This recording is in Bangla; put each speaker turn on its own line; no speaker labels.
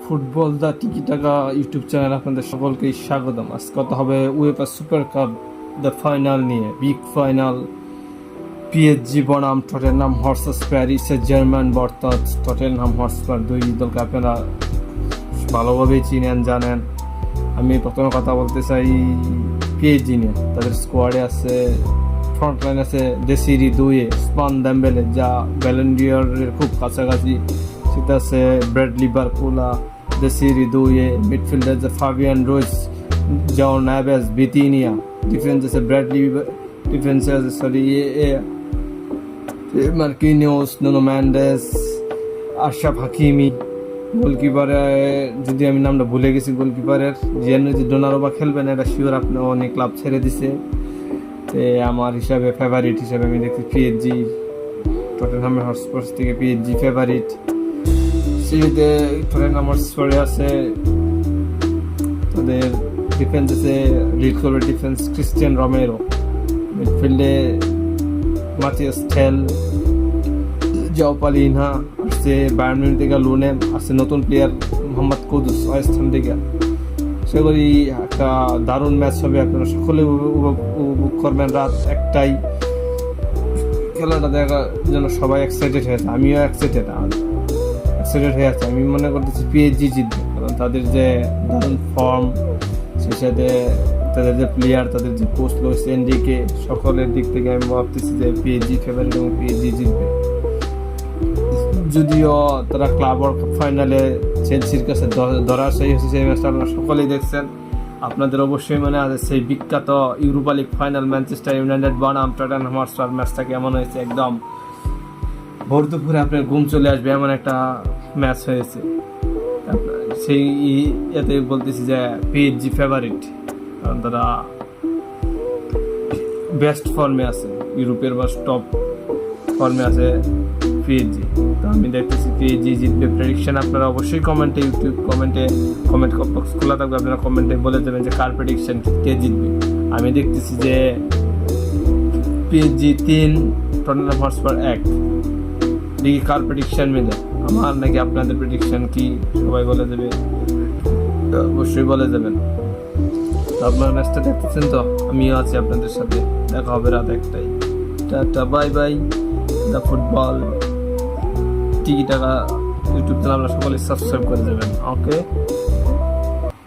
ফুটবল দা টিকি টাকা ইউটিউব চ্যানেল আপনাদের সকলকে স্বাগতম। আজ কথা হবে UEFA super cup the final নিয়ে। বিগ ফাইনাল, পিএসজি বনাম টটেনহাম হটস্পার, প্যারিসের জার্মান বর্তাজ টটেনহাম হটস্পার। দুই দলকে আপনারা ভালোভাবেই চিনেন, জানেন। আমি প্রথমে কথা বলতে চাই পিএসজি নিয়ে। তাদের স্কোয়াডে আছে, ফ্রন্ট লাইন আছে দেসিরি দুয়ে, স্পান ডেম্বেলে যা ব্যালেন্ডিয়রের খুব কাছাকাছি, সেটা আছে ব্র্যাডলি বারকুলা, দেসিরি দুয়ে। মিডফিল্ডে আছে Fabian Ruiz, Joao Neves, Vitinha. Defence আছে ব্র্যাডলি, ডিফেন্সে আছে Marquinhos, Nuno Mendes, Achraf Hakimi. গোলকিপারে যদি আমি নামটা ভুলে গেছি, গোলকিপারের জিয়ানুজি ডোনারোভা খেলবেন এটা শিওর। আপনি অনেক ক্লাব ছেড়ে দিছে। আমার হিসাবে ফেভারিট হিসাবে আমি দেখছি পিএসজি, টটেনহাম হটস্পার থেকে পিএসজি ফেভারিট। সিরিজে টটেনহাম হটস্পারে আছে, তাদের ডিফেন্স আছে, লিড করবে ডিফেন্স ক্রিস্টিয়ান রোমেরো। মিডফিল্ডে মাথিয়াস টেল, জাও পালিনহা আসছে বায়ার্ন মিউনিখ থেকে, লুনেম আসছে নতুন প্লেয়ার মোহাম্মদ কুদুস ওয়েস্ট হাম থেকে। সেগুলি একটা দারুণ ম্যাচ হবে, আপনারা সকলে উপভোগ করবেন। রাত 1টায় খেলাটা দেখার জন্য সবাই এক্সাইটেড হয়েছে, আমিও এক্সাইটেড হয়ে আছে। আমি মনে করতেছি পিএসজি জিতবে, কারণ তাদের যে দারুণ ফর্ম, সেই সাথে তাদের যে প্লেয়ার, তাদের যে কোচ লুইস এনরিকে, সকলের দিক থেকে আমি ভাবতেছি যে পিএসজি ফেভারিট এবং পিএসজি জিতবে। যদিও তারা ক্লাব ওয়ার্ল্ড কাপ ফাইনালে চেলসির কাছে ধরার সেই ম্যাচটা আপনারা সকলেই দেখছেন। আপনাদের অবশ্যই মনে আছে সেই বিখ্যাত Europa league final Manchester United বনাম টটেনহাম হটস্পার ম্যাচটা কেমন হয়েছে। একদম ভোর দুপুরে আপনার ঘুম চলে আসবে এমন একটা ম্যাচ হয়েছে। সেই এতে বলতেছি যে পিএসজি ফেভারিট, কারণ তারা বেস্ট ফর্মে আছে, ইউরোপের বা টপ ফর্মে আছে পিএসজি। তো আমি দেখতেছি পিএসজি জিতবে। প্রেডিকশন আপনারা অবশ্যই কমেন্ট বক্স খোলা থাকবে, আপনারা কমেন্টে বলে দেবেন যে কার প্রেডিকশন কে জিতবে। আমি দেখতেছি যে পিএসজি 3, টটেনহাম হটস্পার 1। দেখি কার প্রেডিকশন মিলে, আমার নাকি আপনাদের প্রেডিকশন কি সবাই বলে দেবে, অবশ্যই বলে দেবেন। তো আপনারা ম্যাচটা দেখতেছেন, তো আমিও আছি আপনাদের সাথে। দেখা হবে রাত 1টায়। Ta-ta, bye bye. The football tiki taka YouTube channel আপনারা সকলে সাবস্ক্রাইব করে দেবেন। ওকে।